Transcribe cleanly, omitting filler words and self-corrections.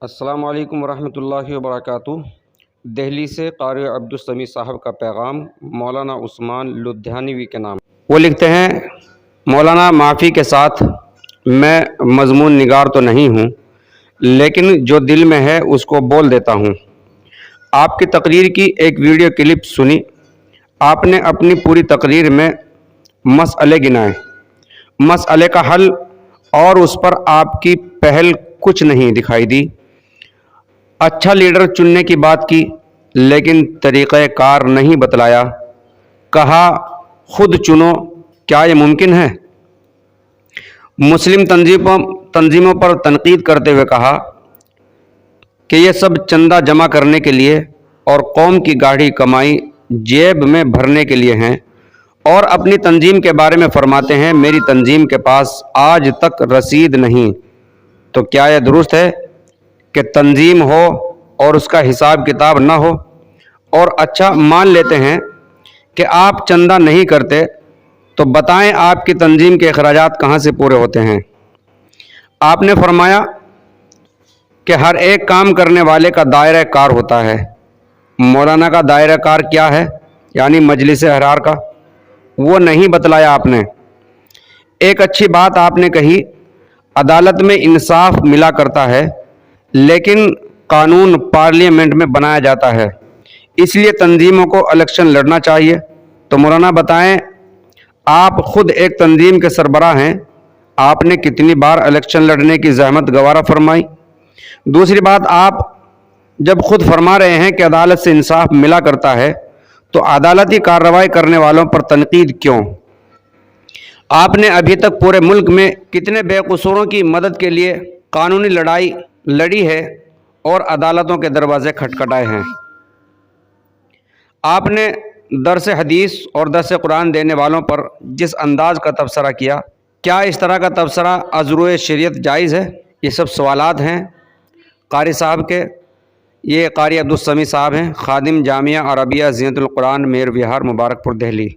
السلام علیکم ورحمۃ اللہ وبرکاتہ۔ دہلی سے قاری عبدالسمیع صاحب کا پیغام مولانا عثمان لدھیانوی کے نام۔ وہ لکھتے ہیں، مولانا معافی کے ساتھ میں مضمون نگار تو نہیں ہوں، لیکن جو دل میں ہے اس کو بول دیتا ہوں۔ آپ کی تقریر کی ایک ویڈیو کلپ سنی۔ آپ نے اپنی پوری تقریر میں مسئلے گنائے، مسئلے کا حل، اور اس پر آپ کی پہل کچھ نہیں دکھائی دی۔ اچھا لیڈر چننے کی بات کی، لیکن طریقہ کار نہیں بتلایا۔ کہا خود چنو، کیا یہ ممکن ہے؟ مسلم تنظیموں پر تنقید کرتے ہوئے کہا کہ یہ سب چندہ جمع کرنے کے لیے اور قوم کی گاڑھی کمائی جیب میں بھرنے کے لیے ہیں، اور اپنی تنظیم کے بارے میں فرماتے ہیں میری تنظیم کے پاس آج تک رسید نہیں۔ تو کیا یہ درست ہے کہ تنظیم ہو اور اس کا حساب کتاب نہ ہو؟ اور اچھا مان لیتے ہیں کہ آپ چندہ نہیں کرتے، تو بتائیں آپ کی تنظیم کے اخراجات کہاں سے پورے ہوتے ہیں؟ آپ نے فرمایا کہ ہر ایک کام کرنے والے کا دائرہ کار ہوتا ہے۔ مولانا کا دائرہ کار کیا ہے؟ یعنی مجلس احرار کا، وہ نہیں بتلایا آپ نے۔ ایک اچھی بات آپ نے کہی، عدالت میں انصاف ملا کرتا ہے، لیکن قانون پارلیمنٹ میں بنایا جاتا ہے، اس لیے تنظیموں کو الیکشن لڑنا چاہیے۔ تو مولانا بتائیں، آپ خود ایک تنظیم کے سربراہ ہیں، آپ نے کتنی بار الیکشن لڑنے کی زحمت گوارا فرمائی؟ دوسری بات، آپ جب خود فرما رہے ہیں کہ عدالت سے انصاف ملا کرتا ہے، تو عدالتی کارروائی کرنے والوں پر تنقید کیوں؟ آپ نے ابھی تک پورے ملک میں کتنے بے قصوروں کی مدد کے لیے قانونی لڑائی لڑی ہے اور عدالتوں کے دروازے کھٹکھٹائے ہیں؟ آپ نے درس حدیث اور درس قرآن دینے والوں پر جس انداز کا تبصرہ کیا، کیا اس طرح کا تبصرہ از روئے شریعت جائز ہے؟ یہ سب سوالات ہیں قاری صاحب کے۔ یہ قاری عبدالسمیع صاحب ہیں، خادم جامعہ عربیہ زینت القرآن، میر وہار، مبارک پور، دہلی۔